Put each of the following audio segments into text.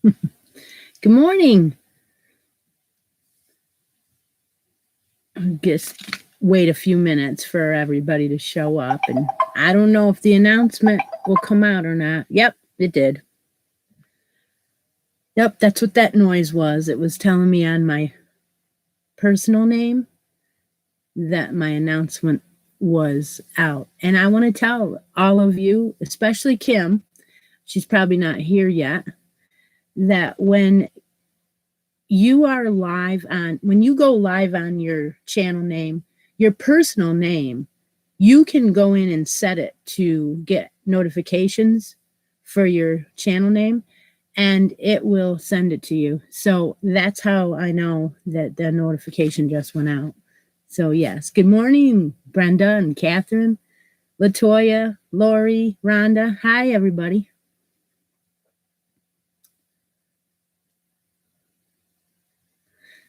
Good morning. Just wait a few minutes for everybody to show up. And I don't know if the announcement will come out or not. Yep, it did. Yep, that's what that noise was. It was telling me on my personal name that my announcement was out. And I want to tell all of you, especially Kim, she's probably not here yet, that when you go live on your channel name, your personal name, you can go in and set it to get notifications for your channel name, and it will send it to you. So that's how I know that the notification just went out. So yes, good morning, Brenda and Catherine, Latoya, Lori, Rhonda. Hi, everybody.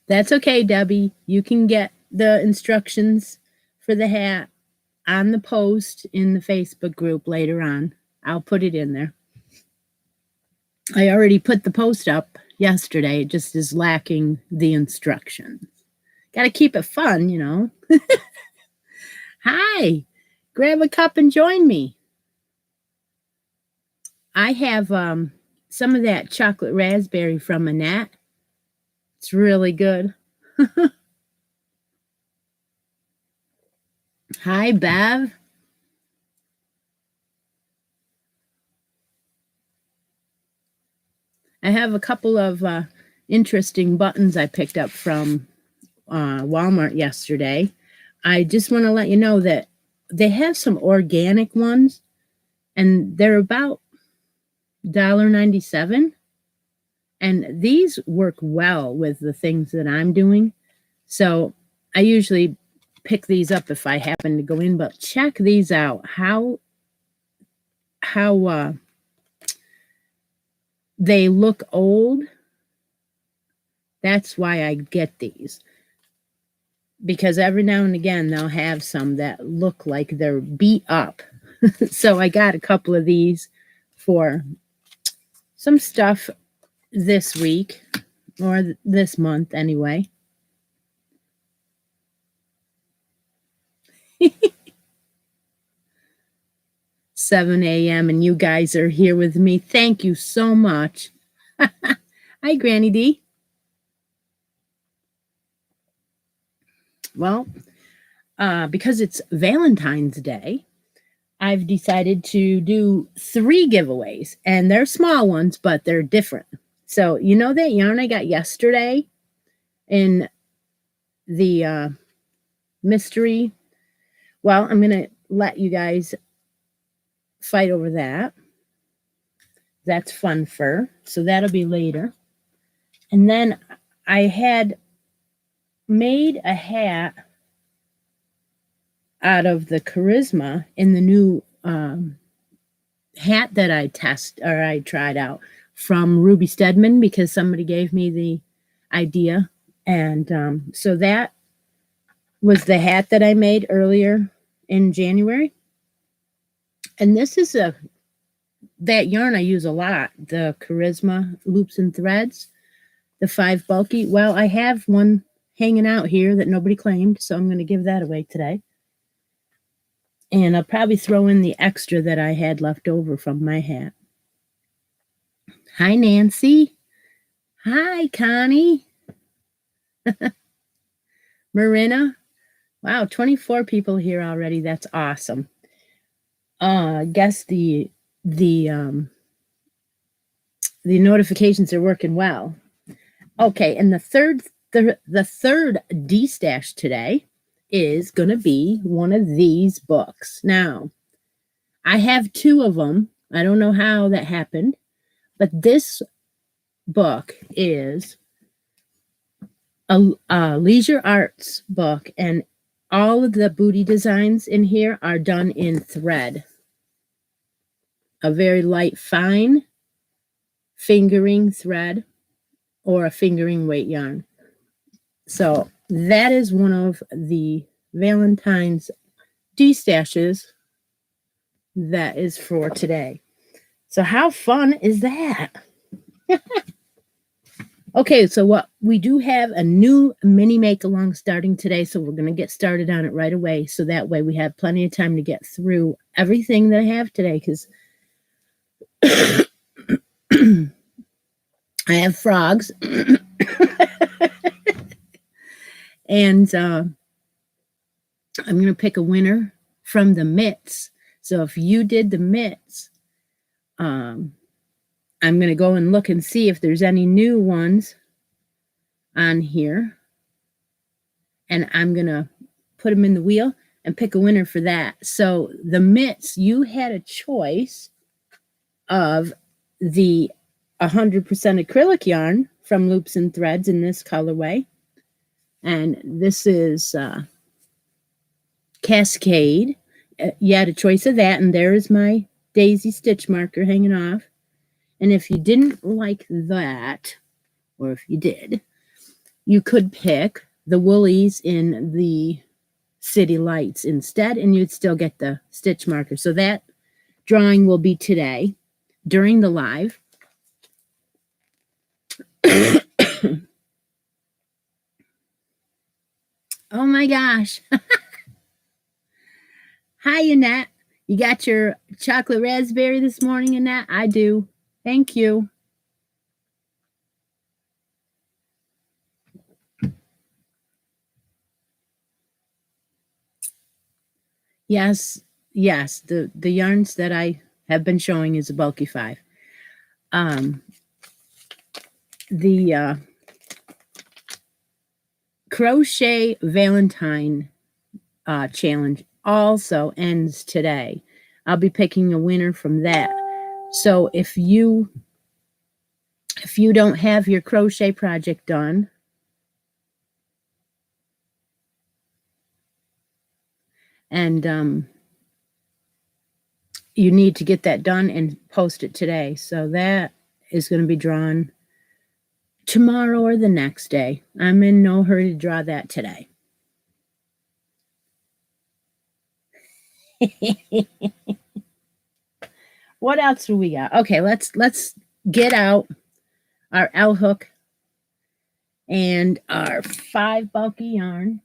That's okay, Debbie. You can get the instructions for the hat on the post in the Facebook group later on. I'll put it in there. I already put the post up yesterday. It just is lacking the instructions. Got to keep it fun, you know. Hi. Grab a cup and join me. I have some of that chocolate raspberry from Annette. It's really good. Hi, Bev. I have a couple of interesting buttons I picked up from Walmart yesterday. I just want to let you know that they have some organic ones, and they're about $1.97. And these work well with the things that I'm doing. So I usually pick these up if I happen to go in, but check these out. How they look old. That's why I get these. Because every now and again, they'll have some that look like they're beat up. So I got a couple of these for some stuff this week, or this month anyway. $7 a.m. and you guys are here with me. Thank you so much. Hi, Granny D. Well, because it's Valentine's Day, I've decided to do 3 giveaways, and they're small ones, but they're different. So, you know that yarn I got yesterday in the mystery? Well, I'm going to let you guys fight over that. That's fun fur. So that'll be later. And then I had made a hat out of the Charisma in the new hat that I tried out from Ruby Stedman, because somebody gave me the idea. And so that was the hat that I made earlier in January. And this is that yarn I use a lot, the Charisma Loops and Threads, the 5 bulky. Well, I have one hanging out here that nobody claimed, so I'm going to give that away today. And I'll probably throw in the extra that I had left over from my hat. Hi, Nancy. Hi, Connie. Marina. Wow, 24 people here already. That's awesome. I guess the notifications are working well. Okay, and the third D-stash today is going to be one of these books. Now, I have 2 of them. I don't know how that happened, but this book is a leisure arts book, and all of the booty designs in here are done in thread. A very light, fine fingering thread or a fingering weight yarn. So that is one of the Valentine's D-stashes that is for today. So how fun is that? Okay, so what we do have a new mini make along starting today, so we're going to get started on it right away. So that way we have plenty of time to get through everything that I have today, because I have frogs. And I'm going to pick a winner from the mitts. So if you did the mitts, I'm going to go and look and see if there's any new ones on here. And I'm going to put them in the wheel and pick a winner for that. So the mitts, you had a choice of the 100% acrylic yarn from Loops and Threads in this colorway. And this is Cascade. You had a choice of that, and there is my daisy stitch marker hanging off. And if you didn't like that, or if you did, you could pick the woolies in the City Lights instead, and you'd still get the stitch marker. So that drawing will be today during the live. Oh my gosh. Hi, Annette. You got your chocolate raspberry this morning, Annette? I do. Thank you. Yes, the yarns that I have been showing is a bulky 5. The Crochet Valentine challenge also ends today. I'll be picking a winner from that. So if you don't have your crochet project done, and you need to get that done and post it today. So that is going to be drawn tomorrow or the next day. I'm in no hurry to draw that today. What else do we got? Okay, let's get out our L hook and our 5 bulky yarn.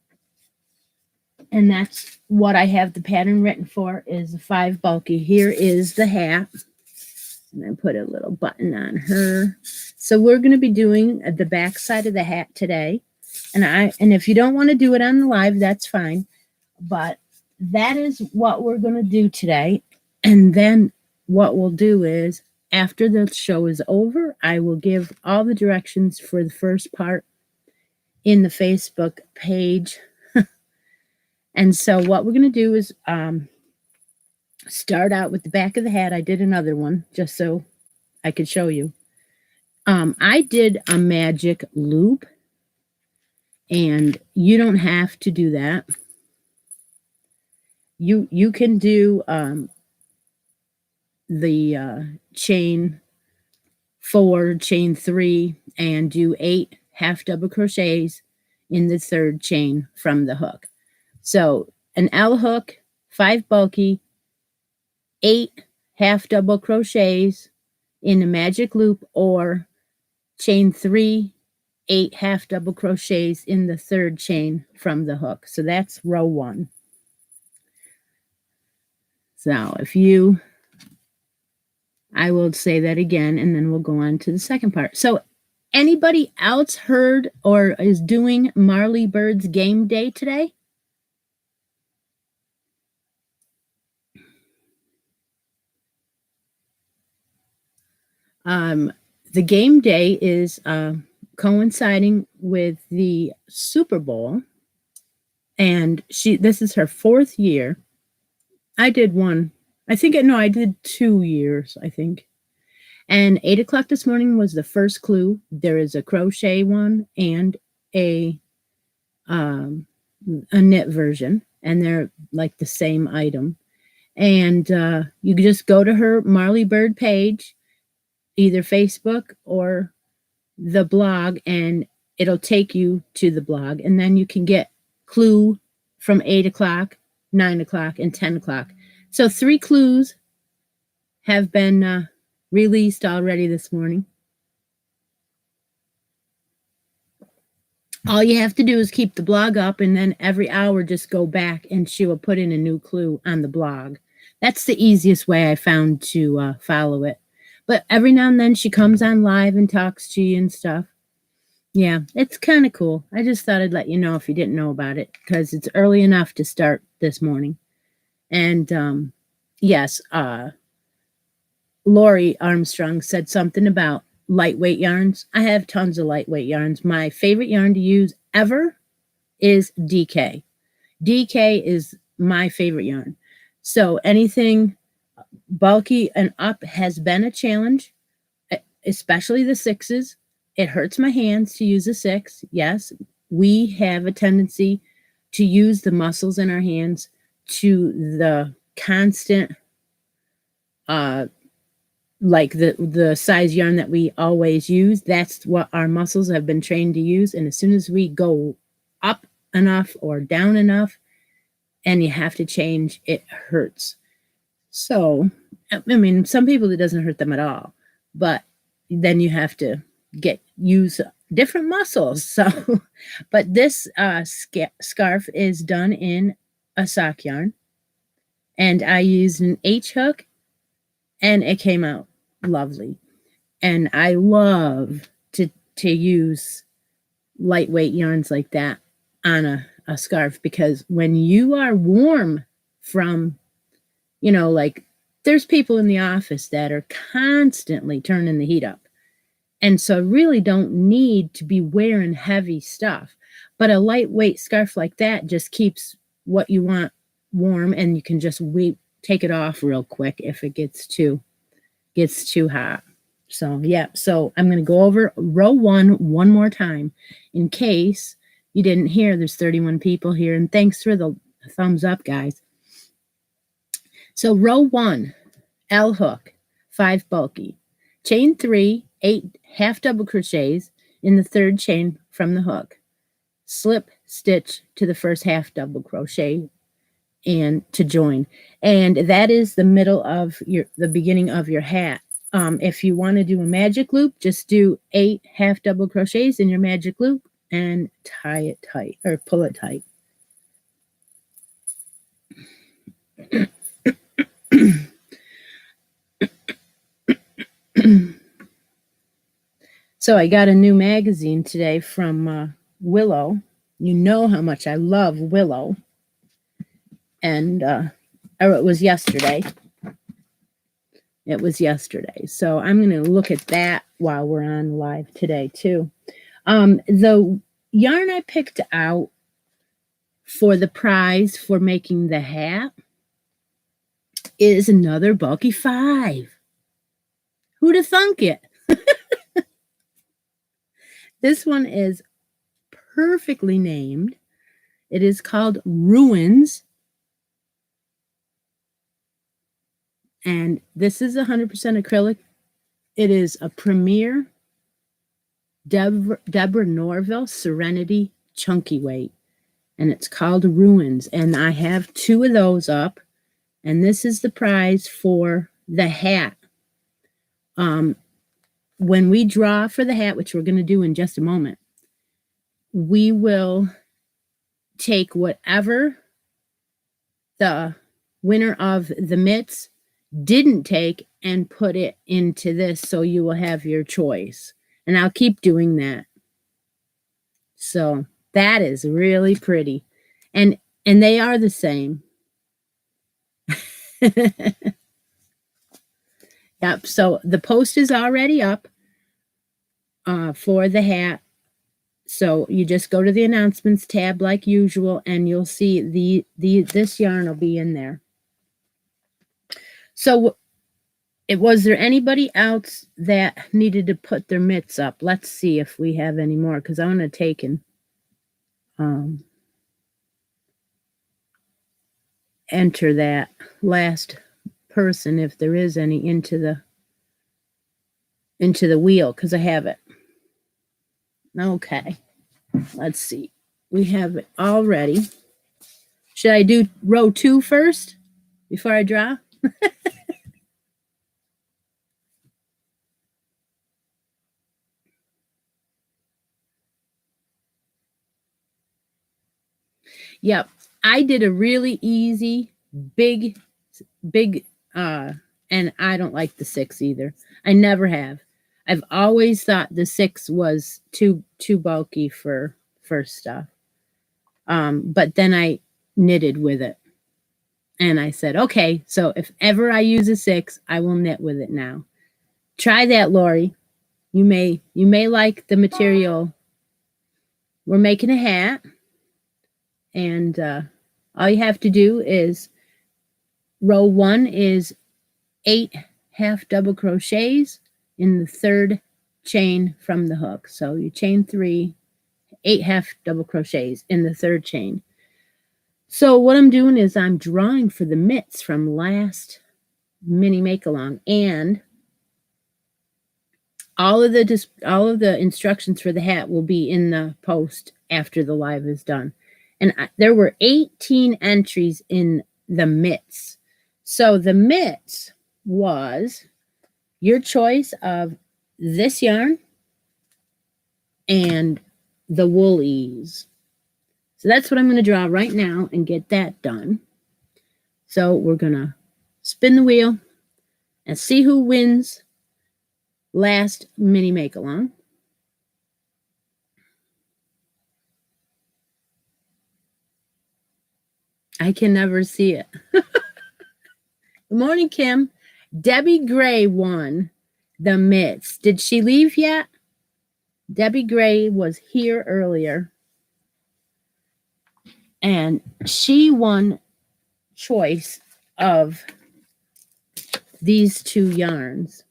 And that's what I have the pattern written for, is the 5 bulky. Here is the hat. And I put a little button on her. So we're going to be doing the back side of the hat today. And if you don't want to do it on the live, that's fine. But that is what we're going to do today. And then what we'll do is, after the show is over, I will give all the directions for the first part in the Facebook page. And so what we're going to do is start out with the back of the hat. I did another one just so I could show you. I did a magic loop, and you don't have to do that. You can do the chain 4, chain 3, and do 8 half double crochets in the 3rd chain from the hook. So an L hook, 5 bulky, 8 half double crochets in a magic loop, or chain 3, 8 half double crochets in the 3rd chain from the hook. So that's row 1. So I will say that again, and then we'll go on to the second part. So anybody else heard or is doing Marley Bird's game day today? The game day is coinciding with the Super Bowl, and this is her 4th year. I did one. I did 2 years, I think. And 8 o'clock this morning was the first clue. There is a crochet one and a knit version, and they're like the same item. And you can just go to her Marley Bird page, either Facebook or the blog, and it'll take you to the blog. And then you can get clue from 8 o'clock, 9 o'clock, and 10 o'clock. So 3 clues have been released already this morning. All you have to do is keep the blog up, and then every hour just go back and she will put in a new clue on the blog. That's the easiest way I found to follow it. But every now and then she comes on live and talks to you and stuff. Yeah, it's kind of cool. I just thought I'd let you know if you didn't know about it, because it's early enough to start this morning. And yes, Lori Armstrong said something about lightweight yarns. I have tons of lightweight yarns. My favorite yarn to use ever is DK. DK is my favorite yarn. So anything bulky and up has been a challenge, especially the sixes. It hurts my hands to use a six. Yes, we have a tendency to use the muscles in our hands to the constant like the size yarn that we always use. That's what our muscles have been trained to use. And as soon as we go up enough or down enough and you have to change, it hurts. So, I mean, some people it doesn't hurt them at all, but then you have to use different muscles. So, but this scarf is done in a sock yarn, and I used an H hook, and it came out lovely. And I love to use lightweight yarns like that on a scarf, because when you are warm from, like there's people in the office that are constantly turning the heat up. And so really don't need to be wearing heavy stuff. But a lightweight scarf like that just keeps what you want warm, and you can just take it off real quick if it gets too hot. So yeah, so I'm going to go over row one more time in case you didn't hear. There's 31 people here, and thanks for the thumbs up, guys. So row 1, L hook, 5 bulky, chain 3, 8 half double crochets in the third chain from the hook, slip stitch to the first half double crochet and to join. And that is the middle of the beginning of your hat. If you want to do a magic loop, just do 8 half double crochets in your magic loop and tie it tight, or pull it tight. So I got a new magazine today from Willow. You know how much I love Willow. And or it was yesterday. It was yesterday. So I'm going to look at that while we're on live today too. The yarn I picked out for the prize for making the hat is another bulky 5. Who'd have thunk it? This one is perfectly named. It is called Ruins. And this is 100% acrylic. It is a Premier Deborah Norville Serenity Chunky Weight. And it's called Ruins. And I have 2 of those up. And this is the prize for the hat. When we draw for the hat, which we're going to do in just a moment, we will take whatever the winner of the mitts didn't take and put it into this, so you will have your choice. And I'll keep doing that. So that is really pretty. And they are the same. Yep, so the post is already up for the hat. So you just go to the announcements tab like usual, and you'll see this yarn will be in there. So was there anybody else that needed to put their mitts up? Let's see if we have any more, because I want to take and enter that last person, if there is any, into the wheel, because I have it. Okay, let's see. We have it all ready. Should I do row 2 first before I draw? Yep. I did a really easy, big, big, and I don't like the 6 either. I never have. I've always thought the 6 was too bulky for stuff. But then I knitted with it. And I said, okay, so if ever I use a 6, I will knit with it now. Try that, Lori. You may like the material. We're making a hat, and all you have to do is row 1 is 8 half double crochets in the 3rd chain from the hook. So you chain 3, 8 half double crochets in the 3rd chain. So what I'm doing is I'm drawing for the mitts from last mini make along, and all of the instructions for the hat will be in the post after the live is done. And there were 18 entries in the mitts. So the mitts was your choice of this yarn and the woolies. So that's what I'm going to draw right now and get that done. So we're going to spin the wheel and see who wins last mini make along. I can never see it. Good morning, Kim. Debbie Gray won the mitts. Did she leave yet? Debbie Gray was here earlier, and she won choice of these 2 yarns.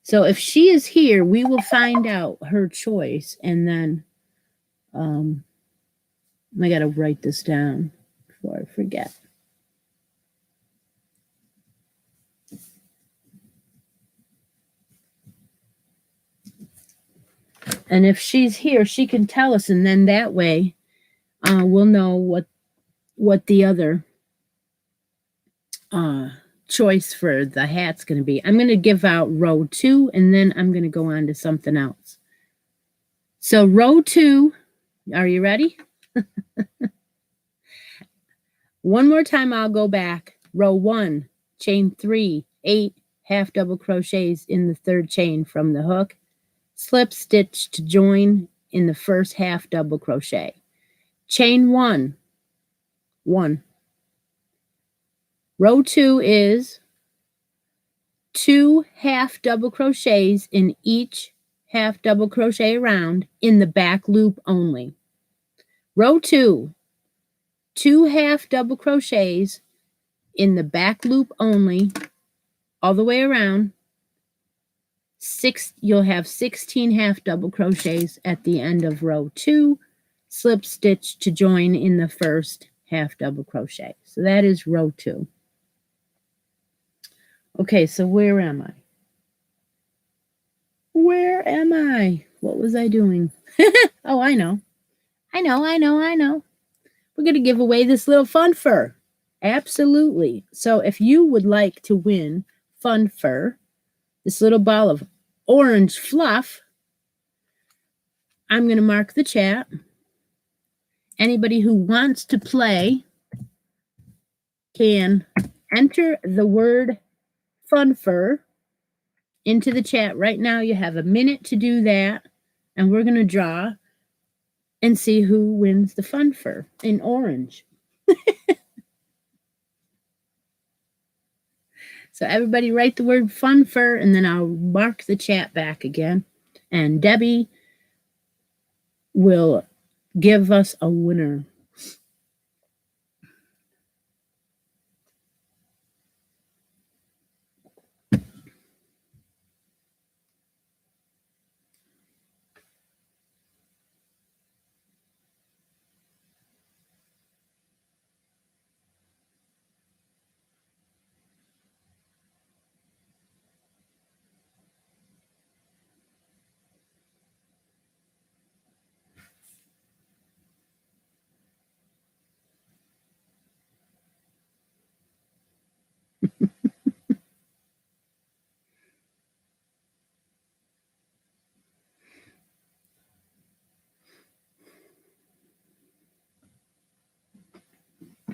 So if she is here, we will find out her choice, and then I got to write this down before I forget. And if she's here, she can tell us, and then that way we'll know what the other choice for the hat's going to be. I'm going to give out row 2, and then I'm going to go on to something else. So row 2, are you ready? One more time, I'll go back. Row 1, chain 3, 8 half double crochets in the 3rd chain from the hook. Slip stitch to join in the first half double crochet. Chain 1. Row 2 is 2 half double crochets in each half double crochet round in the back loop only. Row 2, 2 half double crochets in the back loop only, all the way around. You'll have 16 half double crochets at the end of row 2, slip stitch to join in the first half double crochet. So that is row 2. Okay, so where am I? Where am I? What was I doing? Oh, I know. We're going to give away this little fun fur. Absolutely. So if you would like to win fun fur, this little ball of orange fluff, I'm going to mark the chat. Anybody who wants to play can enter the word fun fur into the chat right now. You have a minute to do that, and we're going to draw and see who wins the fun fur in orange. So everybody write the word fun fur, and then I'll mark the chat back again. And Debbie will give us a winner.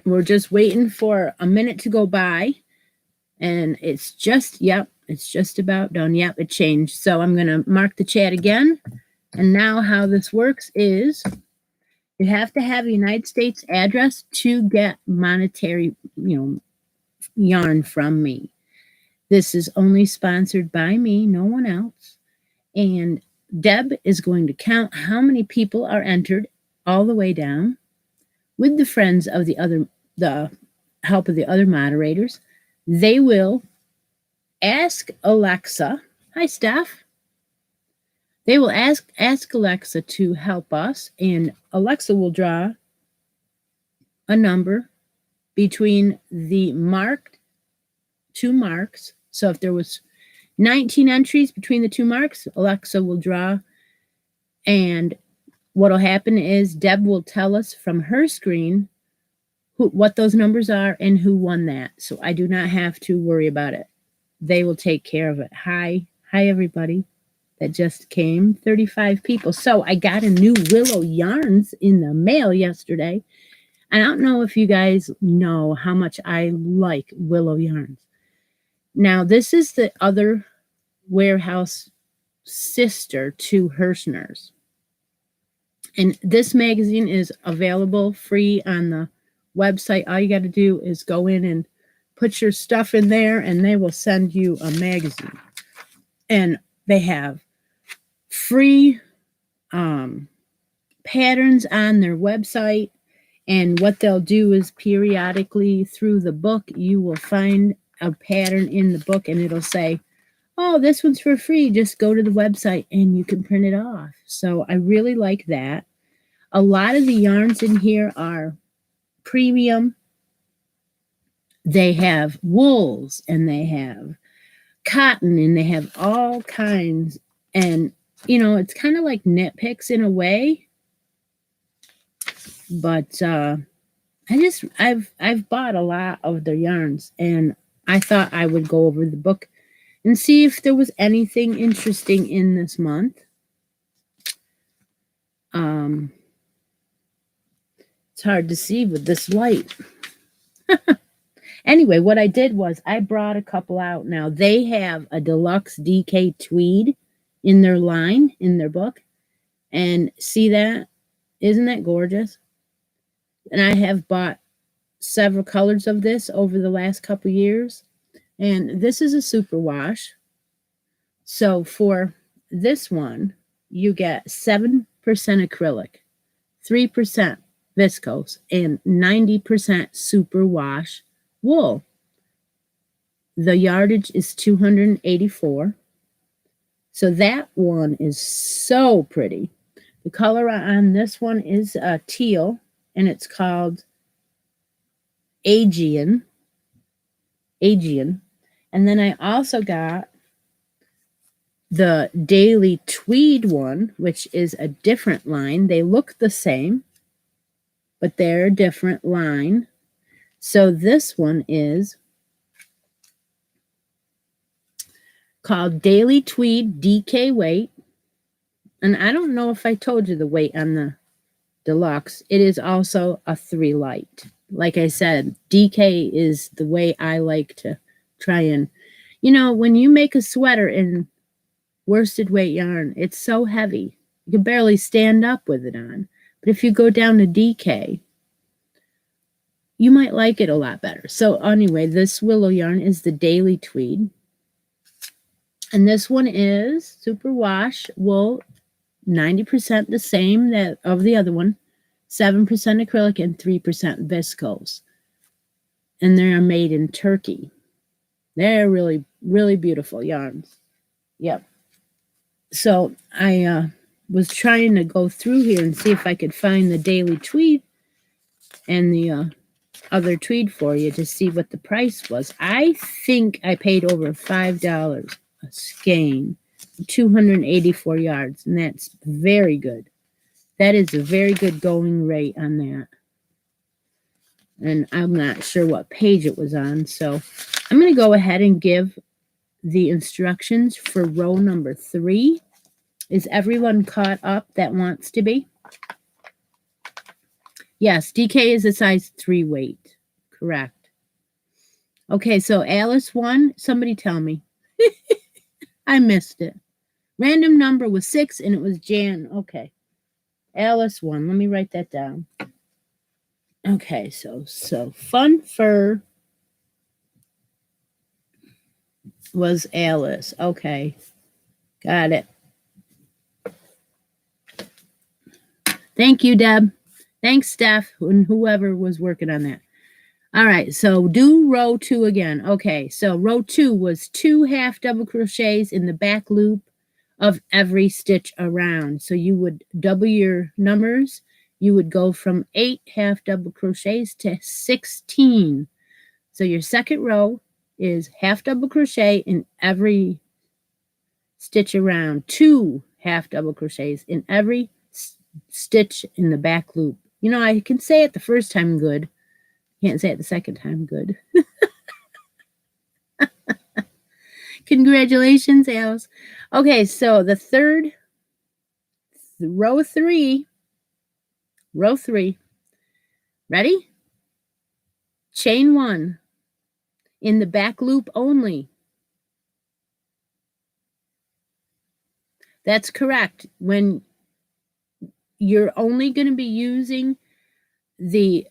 We're just waiting for a minute to go by. And it's just, yep, it's just about done. Yep, it changed. So I'm going to mark the chat again. And now how this works is you have to have a United States address to get monetary, yarn from me. This is only sponsored by me, no one else. And Deb is going to count how many people are entered all the way down with the friends of the help of the other moderators. They will ask Alexa, hi Steph. They will ask Alexa to help us, and Alexa will draw a number between the two marks. So if there was 19 entries between the two marks, Alexa will draw, and what'll happen is Deb will tell us from her screen what those numbers are and who won that. So I do not have to worry about it. They will take care of it. Hi everybody that just came, 35 people. So I got a new Willow yarns in the mail yesterday. I don't know if you guys know how much I like Willow yarns. Now, this is the other warehouse sister to Hirschner's. And this magazine is available free on the website. All you got to do is go in and put your stuff in there, and they will send you a magazine. And they have free patterns on their website. And what they'll do is periodically through the book, you will find a pattern in the book, and it'll say, oh, this one's for free. Just go to the website and you can print it off. So I really like that. A lot of the yarns in here are premium. They have wools and they have cotton and they have all kinds. And, it's kind of like nitpicks in a way. But I've bought a lot of their yarns, and I thought I would go over the book and see if there was anything interesting in this month. It's hard to see with this light. Anyway, what I did was I brought a couple out. Now, they have a deluxe DK tweed in their line, in their book. And see that? Isn't that gorgeous? And I have bought several colors of this over the last couple years. And this is a super wash. So for this one, you get 7% acrylic, 3% viscose, and 90% super wash wool. The yardage is 284. So that one is so pretty. The color on this one is teal, and it's called Aegean. And then I also got the Daily Tweed one, which is a different line. They look the same, but they're a different line. So this one is called Daily Tweed DK weight. And I don't know if I told you the weight on the deluxe. It is also a 3 light. Like I said, DK is the way I like to try and, when you make a sweater in worsted weight yarn, it's so heavy. You can barely stand up with it on. But if you go down to DK, you might like it a lot better. So anyway, this willow yarn is the Daily Tweed. And this one is super wash wool, 90% the same that of the other one, 7% acrylic and 3% viscose. And they are made in Turkey. They're really, really beautiful yarns. Yep. So I was trying to go through here and see if I could find the Daily Tweed and the other tweed for you to see what the price was. I think I paid over $5 a skein, 284 yards, and that's very good. That is a very good going rate on that. And I'm not sure what page it was on, so I'm going to go ahead and give the instructions for row number 3. Is everyone caught up that wants to be? Yes, DK is a size 3 weight. correct. Okay, so Alice won. Somebody tell me. I missed it. Random number was 6, and it was Jan. Okay. Alice won. Let me write that down. Okay, so Fun Fur was Alice. Okay. Got it. Thank you, Deb. Thanks, Steph, and whoever was working on that. All right, so do row 2 again. Okay, so row 2 was 2 half double crochets in the back loop of every stitch around. So you would double your numbers. You would go from 8 half double crochets to 16. So your second row is half double crochet in every stitch around, 2 half double crochets in every stitch in the back loop. You know, I can say it the first time good. Can't say it the second time good. Congratulations, Alice. Okay, so the third, row 3. Ready? Chain 1 in the back loop only. That's correct. When you're only going to be using the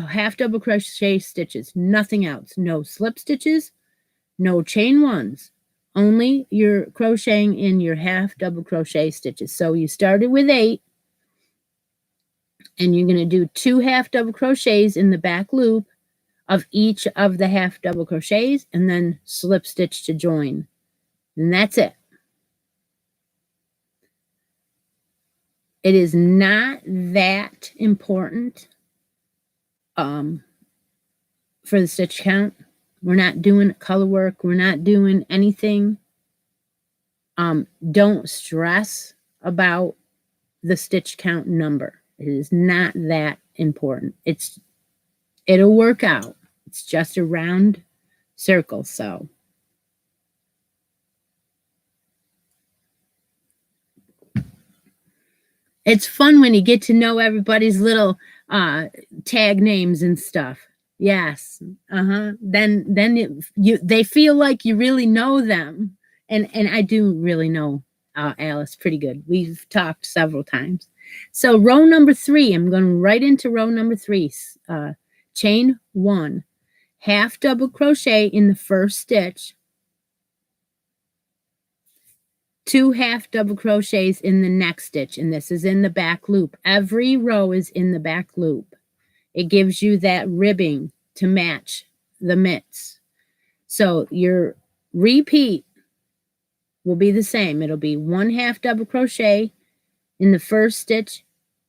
half double crochet stitches, nothing else. No slip stitches, no chain 1s. Only you're crocheting in your half double crochet stitches. So you started with 8, and you're going to do 2 half double crochets in the back loop of each of the half double crochets, and then slip stitch to join. And that's it. It is not that important for the stitch count. We're not doing color work. We're not doing anything. Don't stress about the stitch count number. It is not that important. It'll work out. It's just a round circle, so. It's fun when you get to know everybody's little tag names and stuff. Yes. Then they feel like you really know them. And I do really know Alice pretty good. We've talked several times. So row number 3, I'm going right into row number 3. Chain 1, half double crochet in the first stitch, 2 half double crochets in the next stitch, and this is in the back loop. Every row is in the back loop. It gives you that ribbing to match the mitts. So your repeat will be the same. It'll be 1 half double crochet in the first stitch,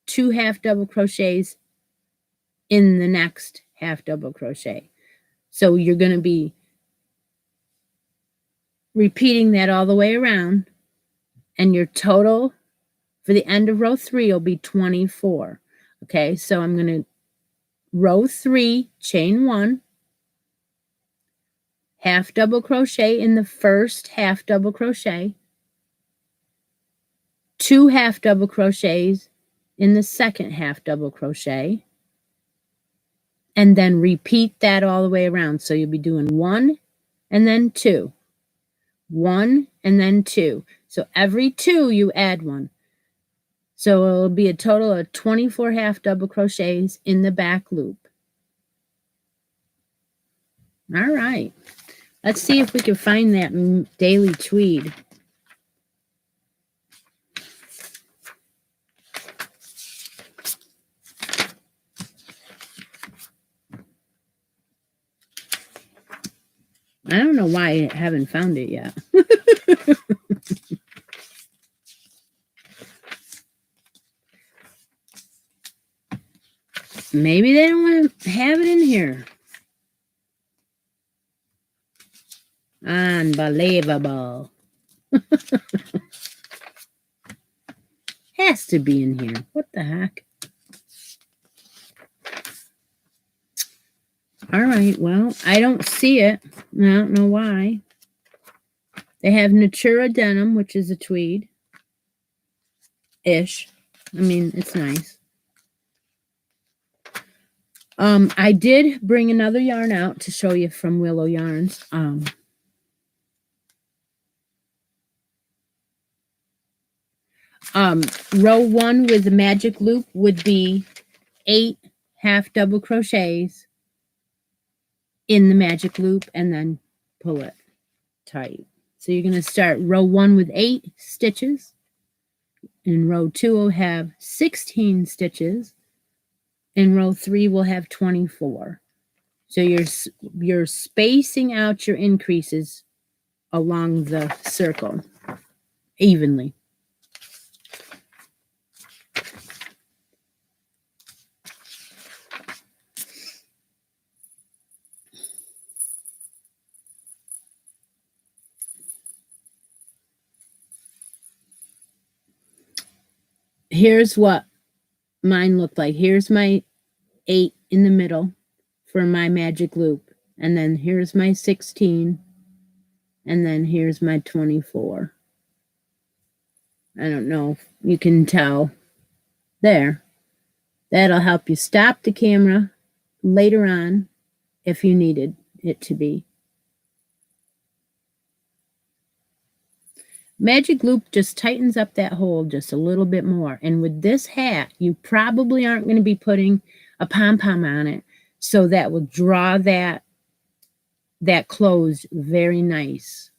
2 half double crochets in the next half double crochet. So you're going to be repeating that all the way around, and your total for the end of row 3 will be 24. Okay, so I'm going to row 3, chain 1, half double crochet in the first half double crochet, 2 half double crochets in the second half double crochet, and then repeat that all the way around. So you'll be doing 1 and then 2, 1 and then 2. So every 2 you add 1. So it'll be a total of 24 half double crochets in the back loop. All right. Let's see if we can find that daily tweed. I don't know why I haven't found it yet. Maybe they don't want to have it in here. Unbelievable. Has to be in here. What the heck? All right, well, I don't see it. I don't know why. They have Natura denim, which is a tweed-ish. I mean, it's nice. I did bring another yarn out to show you from Willow Yarns. Row 1 with the magic loop would be 8 half double crochets in the magic loop and then pull it tight. So you're going to start row 1 with 8 stitches. In row 2 will have 16 stitches. In row 3 will have 24. So you're spacing out your increases along the circle evenly. Here's what mine looked like. Here's my 8 in the middle for my magic loop. And then here's my 16. And then here's my 24. I don't know if you can tell. There. That'll help you stop the camera later on if you needed it to be. Magic loop just tightens up that hole just a little bit more. And with this hat, you probably aren't going to be putting a pom-pom on it. So that will draw that closed very nice.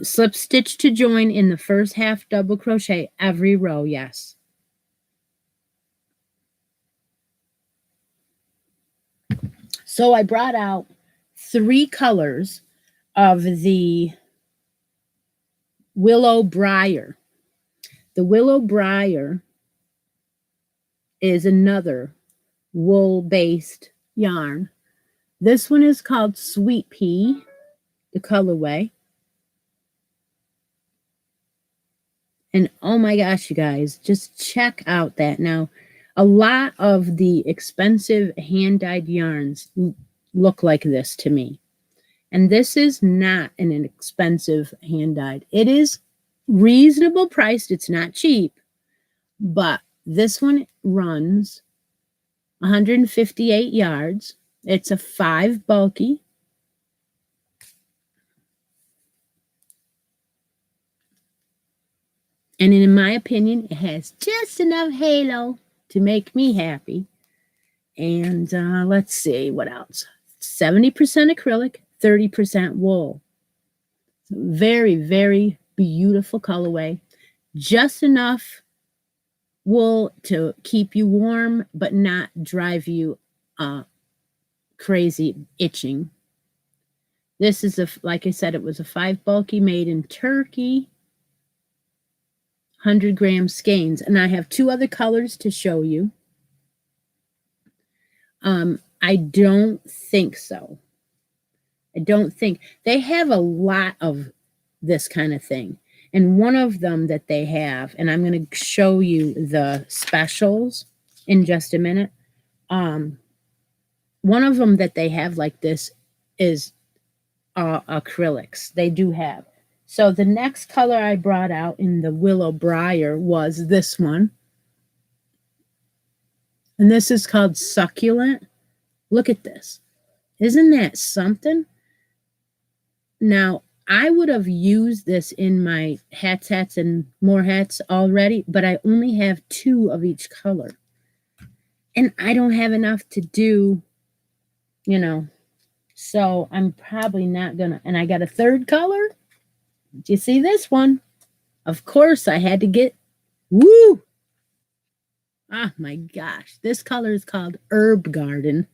Slip stitch to join in the first half double crochet every row, yes. So I brought out 3 colors of the Willow Briar. The Willow Briar is another wool-based yarn. This one is called Sweet Pea, the colorway. And oh my gosh, you guys, just check out that. Now, a lot of the expensive hand-dyed yarns look like this to me. And this is not an inexpensive hand-dyed. It is reasonable priced. It's not cheap. But this one runs 158 yards. It's a 5 bulky. And in my opinion, it has just enough halo to make me happy. And let's see, what else? 70% acrylic, 30% wool. Very, very beautiful colorway. Just enough wool to keep you warm, but not drive you crazy itching. This is, like I said, it was a 5 bulky made in Turkey. 100-gram skeins. And I have 2 other colors to show you. I don't think so. I don't think. They have a lot of this kind of thing. And one of them that they have, and I'm going to show you the specials in just a minute. One of them that they have like this is acrylics. They do have. So the next color I brought out in the Willow Briar was this one. And this is called Succulent. Look at this. Isn't that something? Now, I would have used this in my hats, and more hats already, but I only have 2 of each color. And I don't have enough to do, you know, so I'm probably not going to. And I got a 3rd color. Do you see this one? Of course, I had to get, woo! Oh my gosh, this color is called Herb Garden.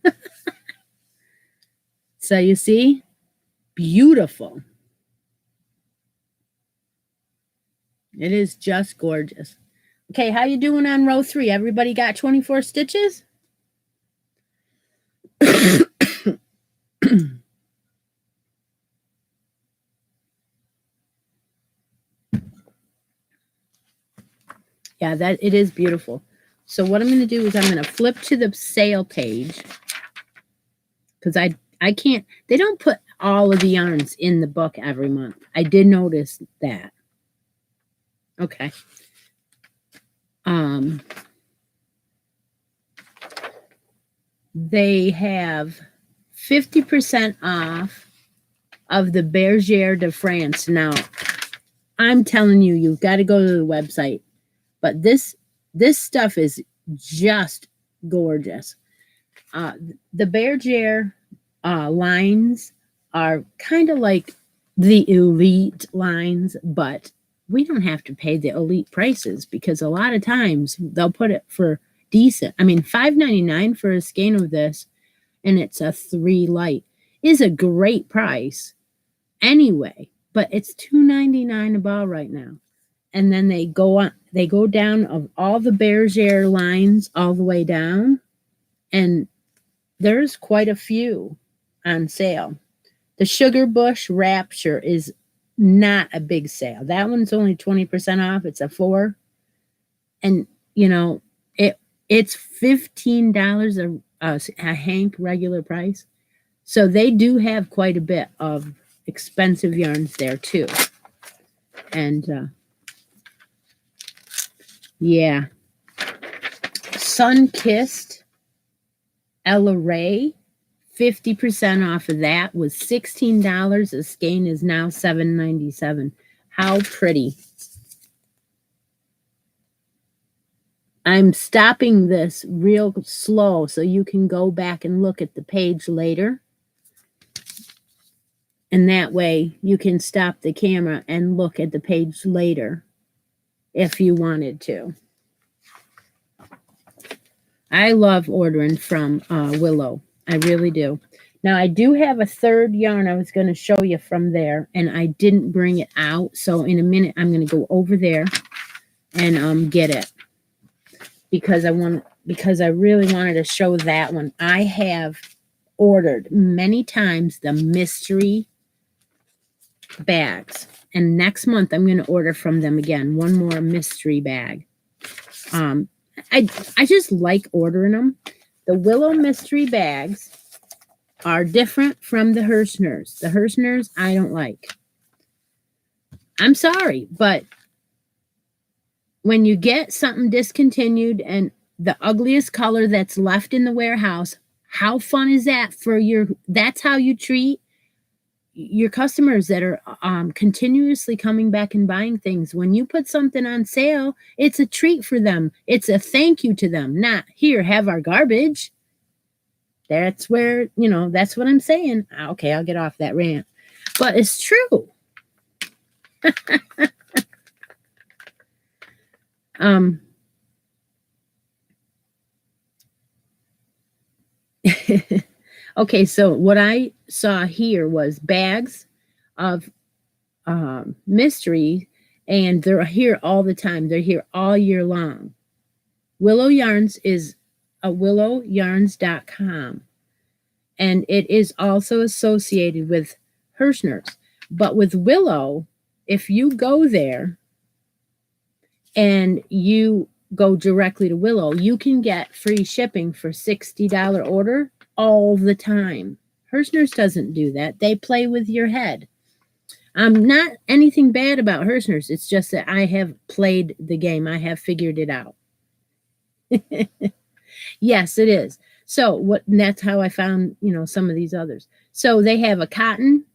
So you see, beautiful. It is just gorgeous. Okay, how you doing on row 3? Everybody got 24 stitches? Yeah, that it is beautiful. So what I'm going to do is I'm going to flip to the sale page, because I can't, they don't put all of the yarns in the book every month. I did notice that. Okay. they have 50% off of the Bergère de France. Now, I'm telling you, you've got to go to the website. But this stuff is just gorgeous. The Bergère lines are kind of like the elite lines, but we don't have to pay the elite prices because a lot of times they'll put it for decent. I mean, $5.99 for a skein of this, and it's a 3 light, is a great price anyway. But it's $2.99 a ball right now. And then they go down of all the Bergère lines all the way down, and there's quite a few on sale. The Sugar Bush Rapture is not a big sale. That one's only 20% off. It's a 4. And it's $15 a hank regular price. So they do have quite a bit of expensive yarns there too. And yeah. Sun-Kissed Ella Ray, 50% off of that was $16. A skein is now $7.97. How pretty. I'm stopping this real slow so you can go back and look at the page later. And that way you can stop the camera and look at the page later if you wanted to. I love ordering from Willow. I really do. Now, I do have a third yarn I was going to show you from there, and I didn't bring it out. So in a minute, I'm going to go over there and get it because I really wanted to show that one. I have ordered many times the mystery bags, and next month I'm going to order from them again, one more mystery bag. I just like ordering them. The Willow mystery bags are different from the Hirschners. The Hirschners I don't like. I'm sorry, but when you get something discontinued and the ugliest color that's left in the warehouse, how fun is that for that's how you treat your customers that are continuously coming back and buying things. When you put something on sale, it's a treat for them. It's a thank you to them, not here, have our garbage. That's where, that's what I'm saying. Okay, I'll get off that rant. But it's true. Okay, so what I saw here was bags of mystery, and they're here all the time. They're here all year long. Willow Yarns is willowyarns.com, and it is also associated with Hirschner's. But with Willow, if you go there and you go directly to Willow, you can get free shipping for $60 order all the time. Hirschner's doesn't do that. They play with your head. Not anything bad about Hirschner's. It's just that I have played the game. I have figured it out. Yes, it is. So that's how I found, some of these others. So they have a cotton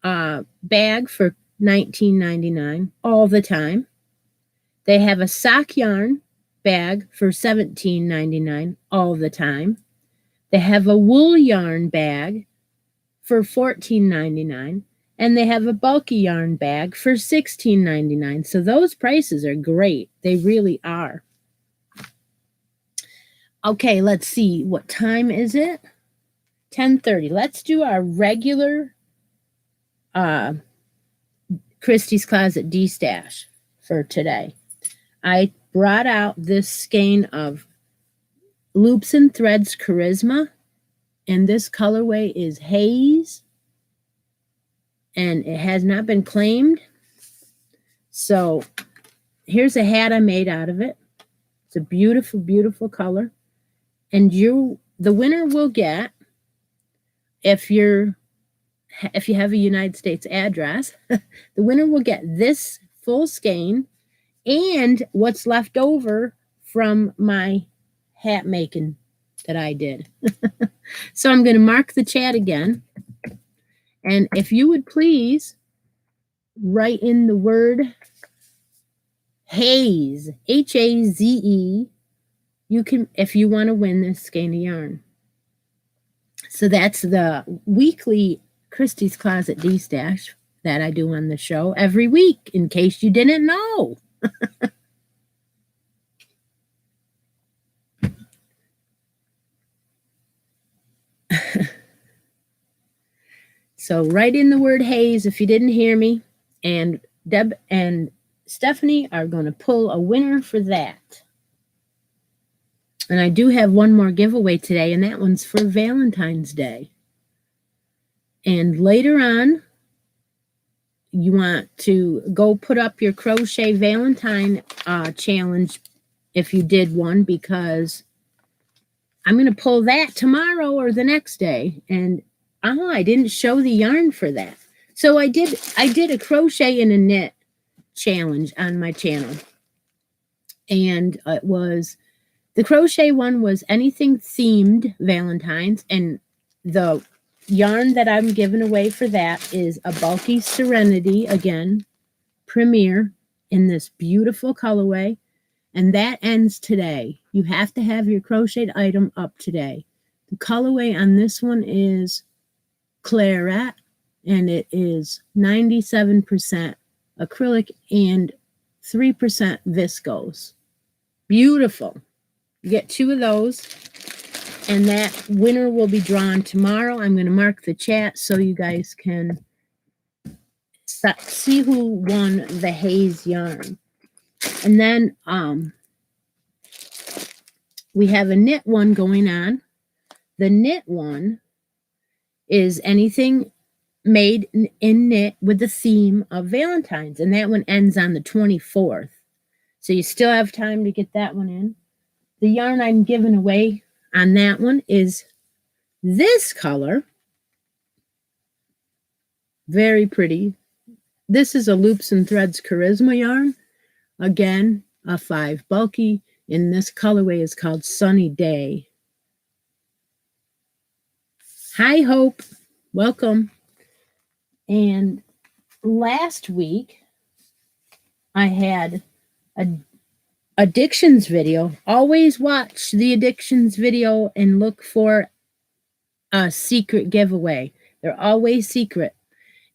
bag for $19.99 all the time. They have a sock yarn bag for $17.99 all the time. They have a wool yarn bag for $14.99, and they have a bulky yarn bag for $16.99. So those prices are great. They really are. Okay, let's see. What time is it? 10:30. Let's do our regular Christie's Closet D-Stash for today. I brought out this skein of Loops and Threads Charisma, and this colorway is Haze, and it has not been claimed. So here's a hat I made out of it. It's a beautiful, beautiful color, and the winner will get, if you have a United States address, the winner will get this full skein and what's left over from my hat making that I did. So I'm going to mark the chat again. And if you would please write in the word haze, Haze, you can, if you want to win this skein of yarn. So that's the weekly Christie's Closet D-Stash that I do on the show every week, in case you didn't know. So write in the word haze if you didn't hear me, and Deb and Stephanie are going to pull a winner for that. And I do have one more giveaway today, and that one's for Valentine's Day. And later on, you want to go put up your crochet Valentine challenge if you did one, because I'm going to pull that tomorrow or the next day. And I didn't show the yarn for that. So I did a crochet and a knit challenge on my channel. And it was, the crochet one was anything themed Valentine's, and the yarn that I'm giving away for that is a bulky Serenity, again, Premier, in this beautiful colorway. And that ends today. You have to have your crocheted item up today. The colorway on this one is Claret, and it is 97% acrylic and 3% viscose. Beautiful. You get 2 of those, and that winner will be drawn tomorrow. I'm going to mark the chat so you guys can see who won the haze yarn. And then we have a knit one going on. The knit one is anything made in knit with the theme of Valentine's, and that one ends on the 24th. So you still have time to get that one in. The yarn I'm giving away on that one is this color. Very pretty. This is a Loops and Threads Charisma yarn. Again, a 5 bulky, and this colorway is called Sunny Day. Hi, Hope. Welcome. And last week, I had a addictions video. Always watch the addictions video and look for a secret giveaway. They're always secret.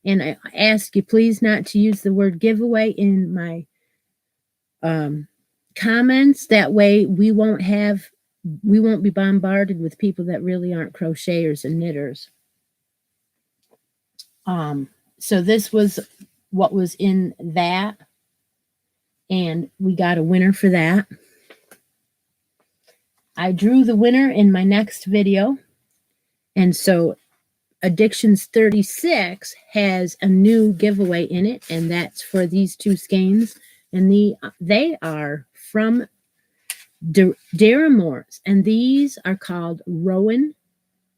And I ask you please not to use the word giveaway in my comments. That way we won't be bombarded with people that really aren't crocheters and knitters. So this was what was in that, and we got a winner for that. I drew the winner in my next video, and so Addictions 36 has a new giveaway in it, and that's for these 2 skeins, and they are from Daramores, and these are called Rowan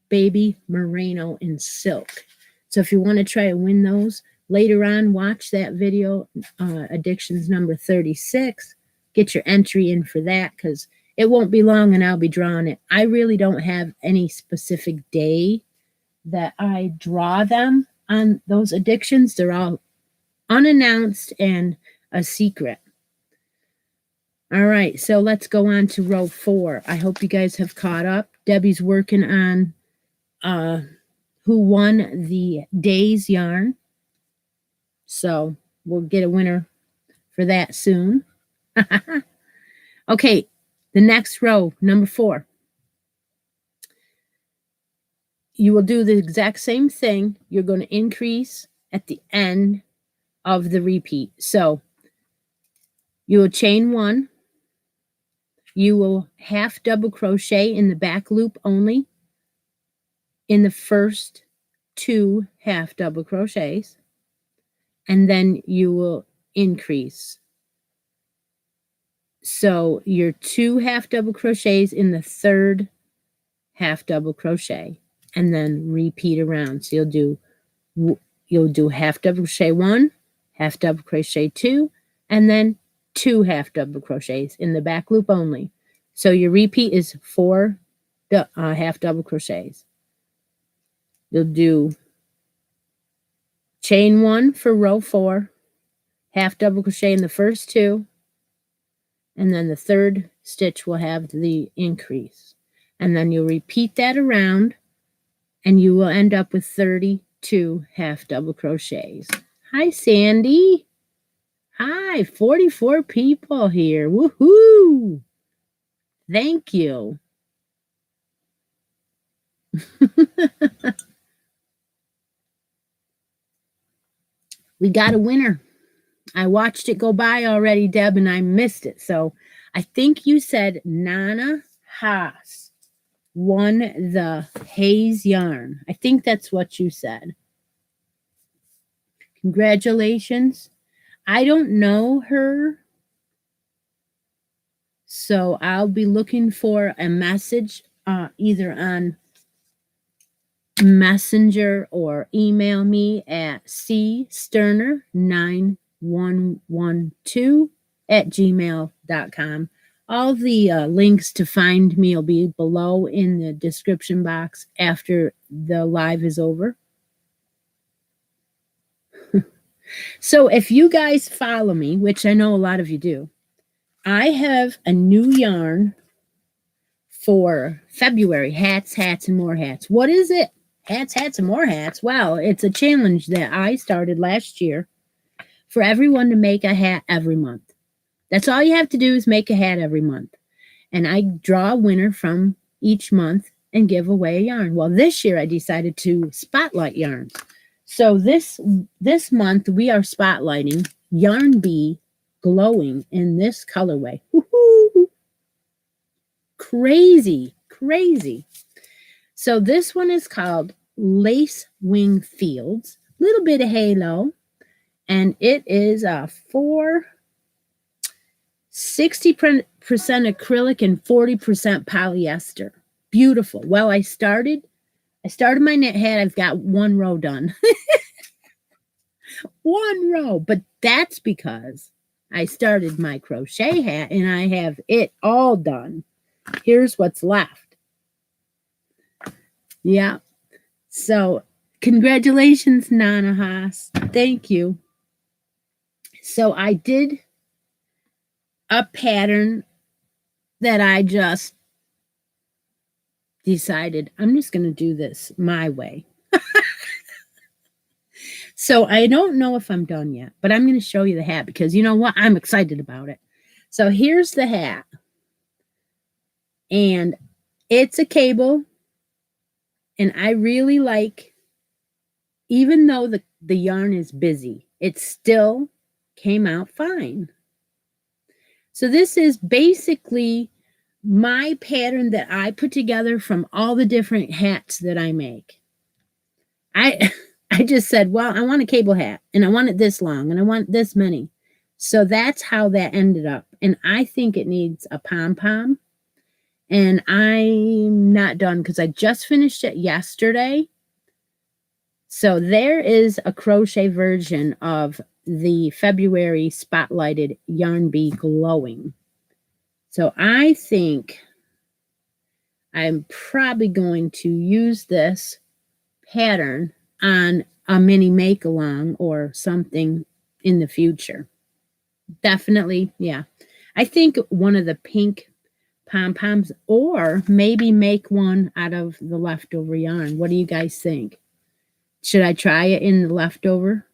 Baby Merino in Silk. So if you want to try to win those, later on, watch that video, Addictions number 36. Get your entry in for that, because it won't be long and I'll be drawing it. I really don't have any specific day that I draw them on those addictions. They're all unannounced and a secret. All right, so let's go on to row 4. I hope you guys have caught up. Debbie's working on who won the day's yarn. So we'll get a winner for that soon. Okay, the next row, number 4. You will do the exact same thing. You're going to increase at the end of the repeat. So you will chain 1. You will half double crochet in the back loop only in the first 2 half double crochets, and then you will increase. So your 2 half double crochets in the third half double crochet, and then repeat around. So you'll do half double crochet 1, half double crochet 2, and then 2 half double crochets in the back loop only. So your repeat is 4 half double crochets. You'll do chain 1 for row 4, half double crochet in the first 2, and then the third stitch will have the increase. And then you'll repeat that around, and you will end up with 32 half double crochets. Hi, Sandy. Hi, 44 people here. Woohoo! Thank you. We got a winner. I watched it go by already, Deb, and I missed it. So I think you said Nana Haas won the Hayes yarn. I think that's what you said. Congratulations. I don't know her, so I'll be looking for a message either on Messenger or email me at csterner9112@gmail.com. All the links to find me will be below in the description box after the live is over. So if you guys follow me, which I know a lot of you do, I have a new yarn for February. Hats, and more hats. What is it? Hats, and more hats. Well, it's a challenge that I started last year for everyone to make a hat every month. That's all you have to do is make a hat every month. And I draw a winner from each month and give away a yarn. Well, this year I decided to spotlight yarns. So this month we are spotlighting Yarn Bee Glowing in this colorway. Woo-hoo! Crazy. So this one is called Lace Wing Fields. Little bit of halo. And it is a 60% acrylic and 40% polyester. Beautiful. Well, I started my knit hat. I've got 1 row done. 1 row. But that's because I started my crochet hat and I have it all done. Here's what's left. Yeah. So congratulations, Nana Haas. Thank you. So I did a pattern that I just decided I'm just going to do this my way. So I don't know if I'm done yet, but I'm going to show you the hat because you know what? I'm excited about it. So here's the hat. And it's a cable. And I really like, even though the yarn is busy, it still came out fine. So this is basically my pattern that I put together from all the different hats that I make. I just said, well, I want a cable hat and I want it this long and I want this many. So that's how that ended up. And I think it needs a pom-pom. And I'm not done because I just finished it yesterday. So there is a crochet version of the February spotlighted Yarn Bee Glowing. So I think I'm probably going to use this pattern on a mini make along or something in the future. Definitely, yeah. I think one of the pink pom-poms, or maybe make one out of the leftover yarn. What do you guys think? Should I try it in the leftover?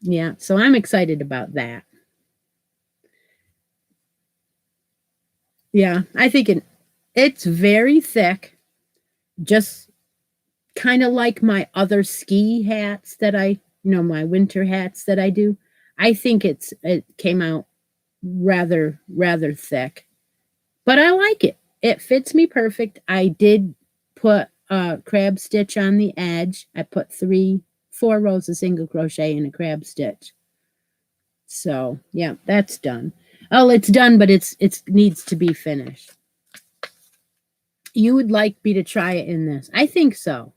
Yeah, so I'm excited about that. Yeah, I think it's very thick, just kind of like my other ski hats that my winter hats that I do. I think it came out rather thick, but I like it. It fits me perfect. I did put a crab stitch on the edge. I put 4 rows of single crochet in a crab stitch. So yeah, that's done. Oh, it's done, but it needs to be finished. You would like me to try it in this? I think so.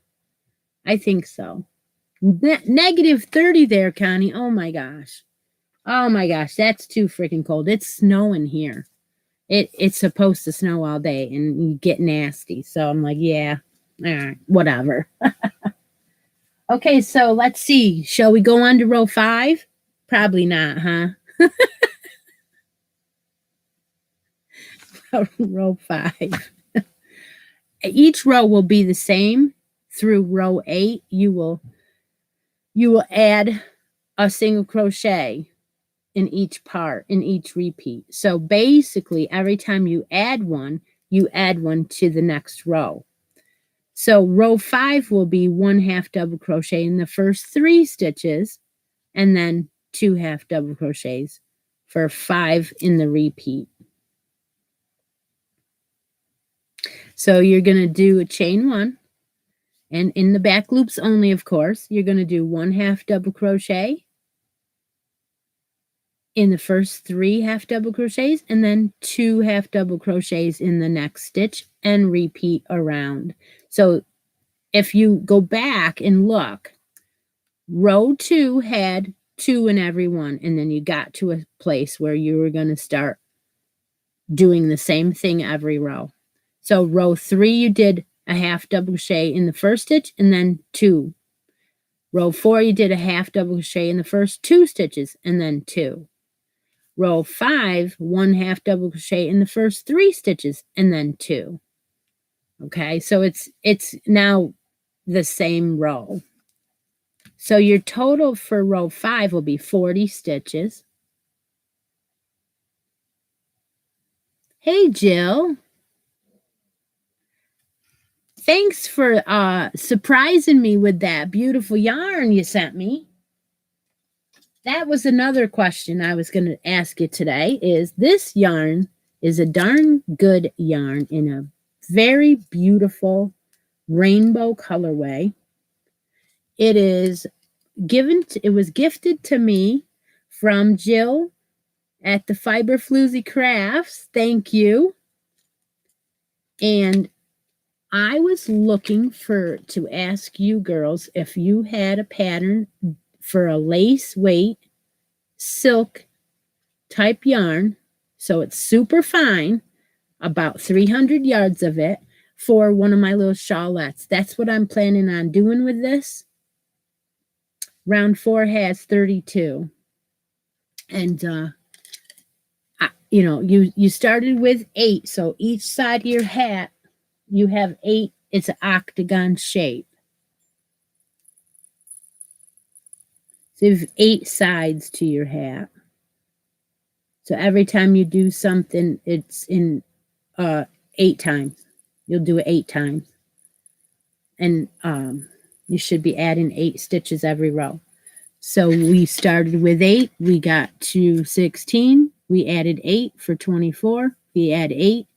Negative 30 there, Connie. Oh my gosh, that's too freaking cold. It's snowing here. it's supposed to snow all day and you get nasty. So I'm like, yeah, all right, whatever. Okay, so let's see. Shall we go on to row 5? Probably not, huh? Row 5. Each row will be the same through row 8. You will add a single crochet in each part, in each repeat. So basically, every time you add one to the next row. So row 5 will be 1/2 double crochet in the first 3 stitches, and then 2 half double crochets for 5 in the repeat. So you're going to do a chain 1, and in the back loops only, of course, you're going to do 1/2 double crochet in the first 3 half double crochets, and then 2 half double crochets in the next stitch, and repeat around. So if you go back and look, row 2 had 2 in every one, and then you got to a place where you were going to start doing the same thing every row. So row 3, you did a half double crochet in the first stitch, and then 2. Row 4, you did a half double crochet in the first 2 stitches, and then 2. Row 5, 1/2 double crochet in the first 3 stitches, and then 2. Okay, so it's now the same row. So your total for row 5 will be 40 stitches. Hey, Jill. Thanks for surprising me with that beautiful yarn you sent me. That was another question I was going to ask you today. Is this yarn is a darn good yarn in a very beautiful rainbow colorway. It was gifted to me from Jill at the Fiber Floozy Crafts. Thank you. And I was looking to ask you girls if you had a pattern for a lace weight silk type yarn. So it's super fine, about 300 yards of it, for one of my little shawlettes. That's what I'm planning on doing with this. Round 4 has 32. And, you started with 8. So each side of your hat, you have 8. It's an octagon shape. So you have 8 sides to your hat. So every time you do something, it's in 8 times. You'll do it 8 times. And you should be adding 8 stitches every row. So we started with 8. We got to 16. We added 8 for 24. We add 8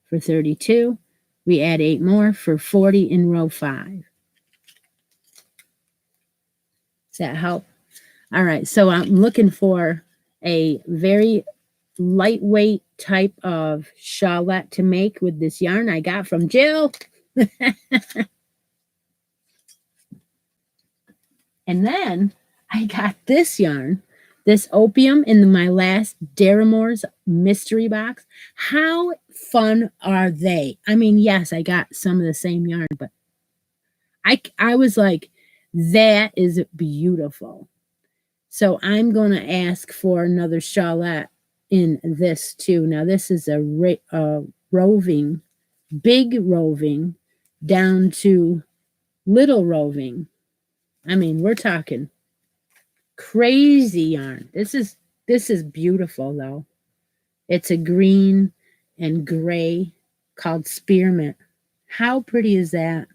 for 32. We add 8 more for 40 in row 5. Does that help? All right, so I'm looking for a very lightweight type of shawlette to make with this yarn I got from Jill. And then I got this yarn, this opium, in my last Daramore's mystery box. How fun are they? I mean, yes, I got some of the same yarn, but I was like, that is beautiful. So I'm going to ask for another shawlette in this too. Now this is a roving, big roving down to little roving. I mean, we're talking crazy yarn. This is beautiful though. It's a green and gray called spearmint. How pretty is that?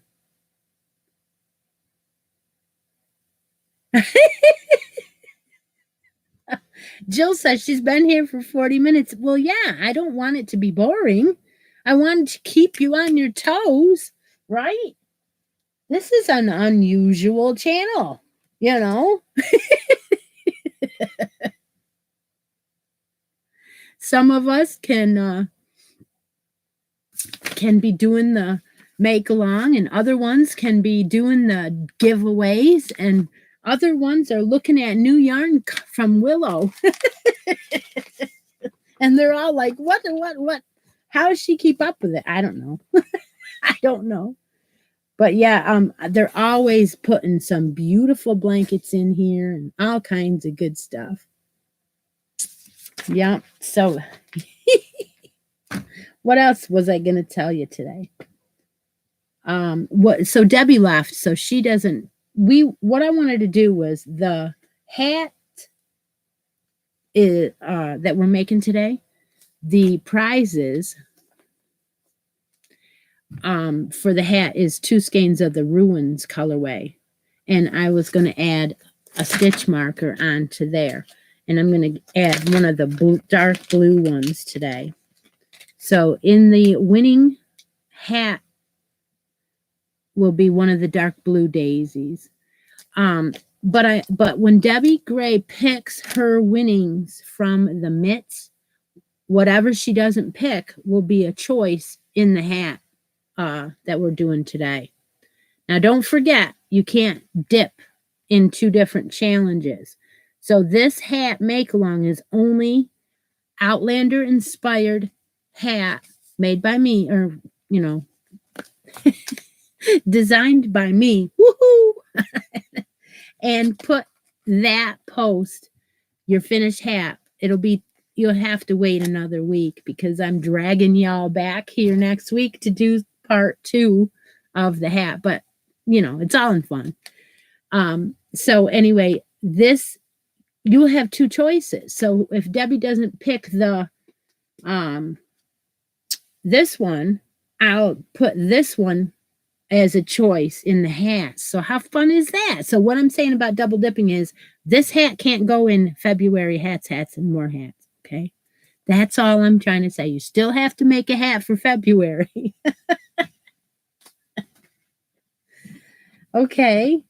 Jill says she's been here for 40 minutes. Well, yeah, I don't want it to be boring. I want to keep you on your toes, right? This is an unusual channel, you know? Some of us can be doing the make along, and other ones can be doing the giveaways, and other ones are looking at new yarn from Willow. And they're all like, what? How does she keep up with it? I don't know. I don't know. But yeah, they're always putting some beautiful blankets in here and all kinds of good stuff. Yeah. So what else was I going to tell you today? So Debbie left, so she doesn't what I wanted to do was the hat is that we're making today, the prizes for the hat is 2 skeins of the Ruins colorway, and I was going to add a stitch marker onto there, and I'm going to add one of the dark blue ones today. So in the winning hat will be one of the dark blue daisies. But when Debbie Gray picks her winnings from the mitts, whatever she doesn't pick will be a choice in the hat that we're doing today. Now, don't forget, you can't dip in 2 different challenges. So this hat make-along is only Outlander-inspired hat made by me, or, designed by me. Woohoo! And put that post, your finished hat. You'll have to wait another week because I'm dragging y'all back here next week to do part 2 of the hat. But, it's all in fun. So anyway, you'll have 2 choices. So if Debbie doesn't pick this one, I'll put this one as a choice in the hat. So how fun is that? So what I'm saying about double dipping is this hat can't go in February hats, and more hats. Okay. That's all I'm trying to say. You still have to make a hat for February. Okay.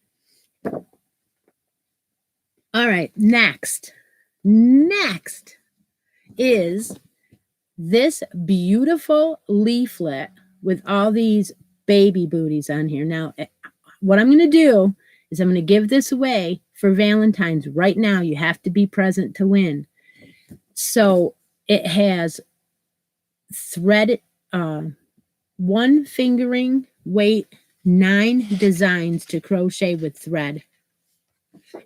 All right. Next is this beautiful leaflet with all these baby booties on here. Now, what I'm going to do is I'm going to give this away for Valentine's right now. You have to be present to win. So it has threaded 1 fingering weight, 9 designs to crochet with thread.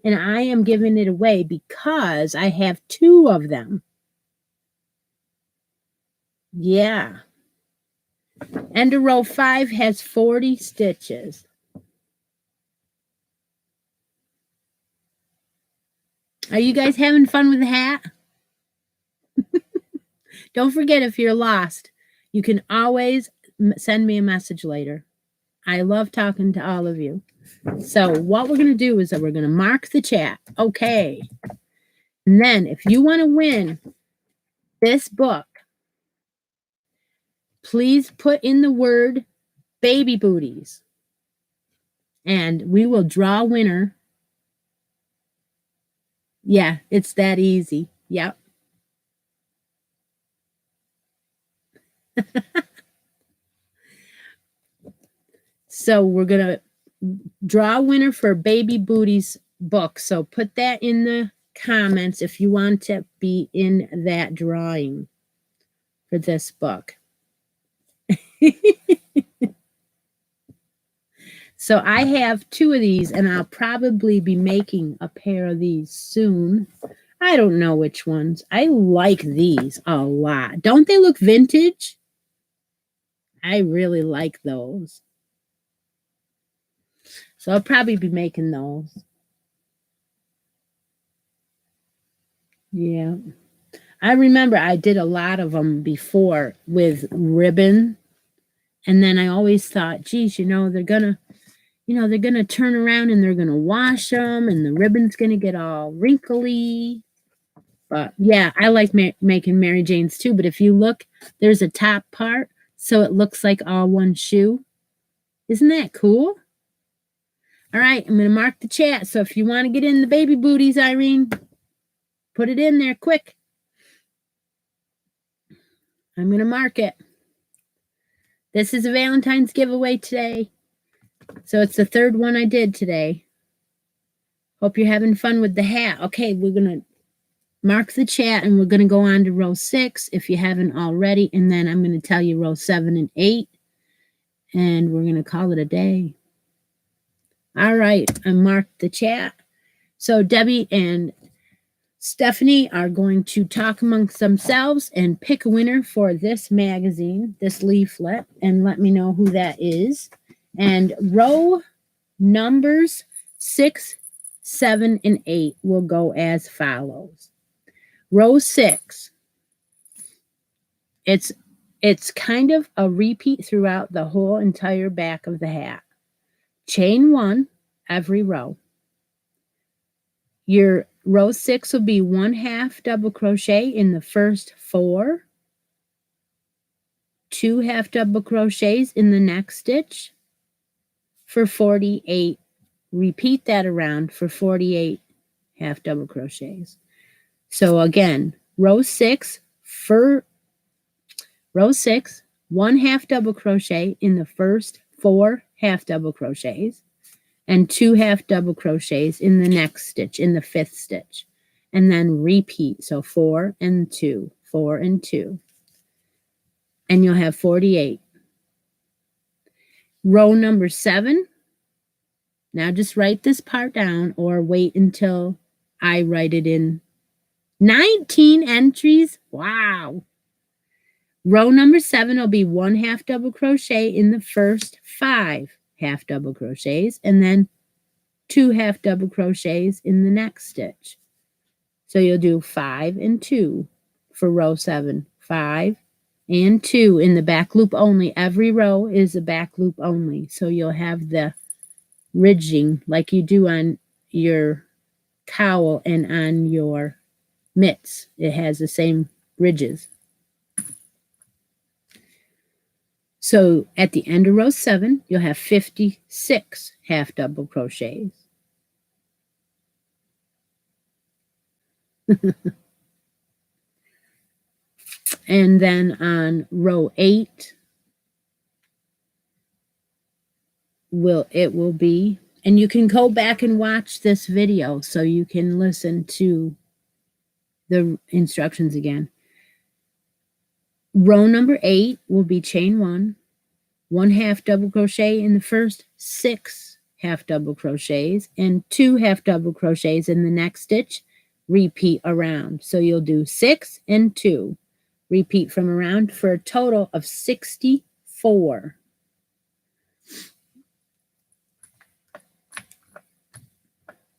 And I am giving it away because I have 2 of them. Yeah. End of row 5 has 40 stitches. Are you guys having fun with the hat? Don't forget, if you're lost, you can always send me a message later. I love talking to all of you. So what we're going to do is that we're going to mark the chat. Okay. And then if you want to win this book, please put in the word baby booties. And we will draw a winner. Yeah, it's that easy. Yep. So we're going to draw a winner for Baby Booties book. So put that in the comments if you want to be in that drawing for this book. So I have 2 of these, and I'll probably be making a pair of these soon. I don't know which ones. I like these a lot. Don't they look vintage? I really like those. So I'll probably be making those. Yeah. I remember I did a lot of them before with ribbon. And then I always thought, geez, they're going to turn around and they're going to wash them and the ribbon's going to get all wrinkly. But yeah, I like making Mary Jane's too. But if you look, there's a top part, so it looks like all one shoe. Isn't that cool? All right, I'm going to mark the chat. So if you want to get in the baby booties, Irene, put it in there quick. I'm going to mark it. This is a Valentine's giveaway today. So it's the 3rd one I did today. Hope you're having fun with the hat. Okay, we're going to mark the chat, and we're going to go on to row 6 if you haven't already, and then I'm going to tell you row 7 and 8, and we're going to call it a day. All right, I marked the chat. So Debbie and Stephanie are going to talk amongst themselves and pick a winner for this magazine, this leaflet, and let me know who that is. And row numbers 6, 7, and 8 will go as follows. Row 6, it's kind of a repeat throughout the whole entire back of the hat. Chain 1 every row. Your row 6 will be 1/2 double crochet in the first 4, 2 half double crochets in the next stitch for 48. Repeat that around for 48 half double crochets. So again, row 6, 1/2 double crochet in the first 4 half double crochets, and 2 half double crochets in the next stitch, in the 5th stitch, and then repeat. So 4 and 2, 4 and 2, and you'll have 48. Row number 7, now just write this part down or wait until I write it in. 19 entries. Wow. Row number 7 will be 1/2 double crochet in the first 5 half double crochets, and then 2 half double crochets in the next stitch. So you'll do 5 and 2 for row 7, 5 and 2 in the back loop only. Every row is a back loop only. So you'll have the ridging like you do on your cowl and on your mitts. It has the same ridges. So at the end of row 7, you'll have 56 half double crochets. And then on row 8, it will be, and you can go back and watch this video so you can listen to the instructions again. Row number 8 will be chain 1, 1/2 double crochet in the first 6 half double crochets, and 2 half double crochets in the next stitch. Repeat around. So you'll do 6 and 2. Repeat from around for a total of 64.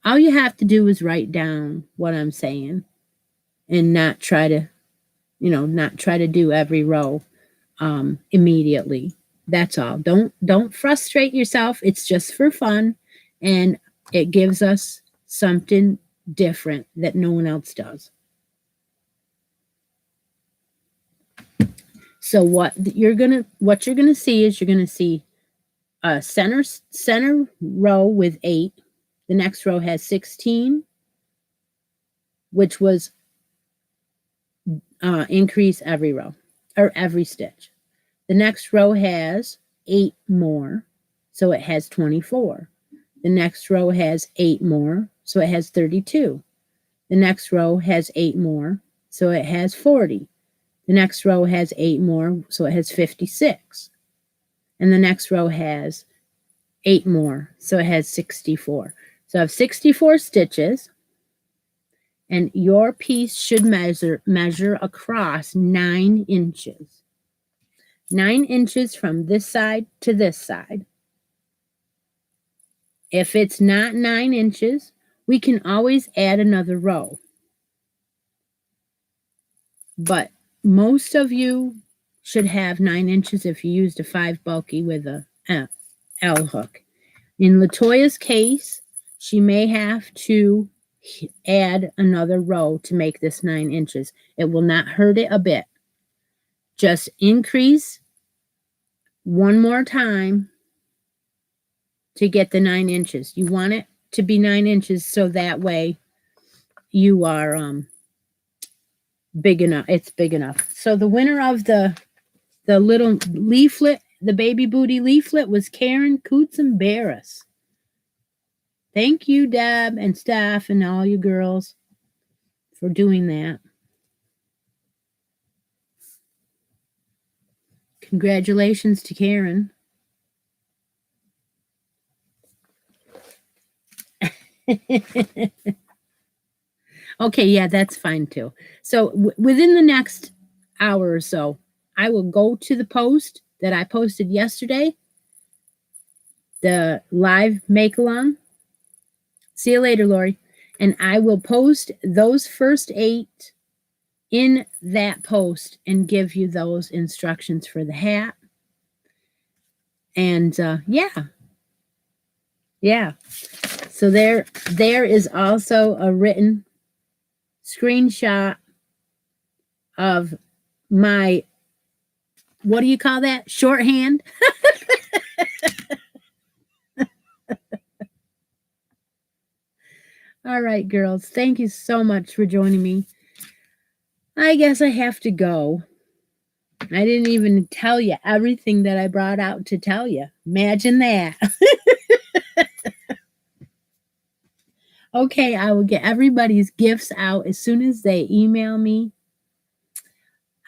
All you have to do is write down what I'm saying and not try to, do every row immediately. That's all. Don't frustrate yourself. It's just for fun, and it gives us something different that no one else does. So what you're gonna see is you're gonna see a center row with 8. The next row has 16, which was increase every row or every stitch. The next row has 8 more, so it has 24. The next row has 8 more, so it has 32. The next row has 8 more, so it has 40. The next row has 8 more, so it has 56. And the next row has 8 more, so it has 64. So I have 64 stitches, and your piece should measure across 9 inches. 9 inches from this side to this side. If it's not 9 inches, we can always add another row. But most of you should have 9 inches if you used a 5 bulky with a L hook. In Latoya's case, she may have to add another row to make this 9 inches. It will not hurt it a bit. Just increase one more time to get the 9 inches. You want it to be 9 inches so that way you are big enough. It's big enough. So the winner of the little leaflet, the baby booty leaflet, was Karen Coots and Barris. Thank you, Deb and Steph and all you girls for doing that. Congratulations to Karen. Okay, yeah, that's fine too. So within the next hour or so, I will go to the post that I posted yesterday, the live make along. See you later, Lori. And I will post those first 8 in that post and give you those instructions for the hat. And yeah. So there is also a written screenshot of my, what do you call that? Shorthand. All right, girls. Thank you so much for joining me. I guess I have to go. I didn't even tell you everything that I brought out to tell you. Imagine that. Okay, I will get everybody's gifts out as soon as they email me.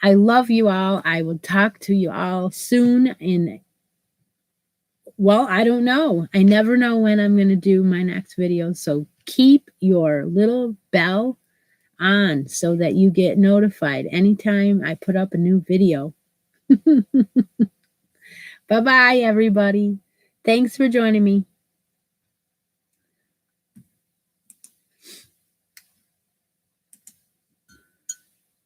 I love you all. I will talk to you all soon. Well, I don't know. I never know when I'm going to do my next video. So keep your little bell on so that you get notified anytime I put up a new video. Bye-bye, everybody. Thanks for joining me.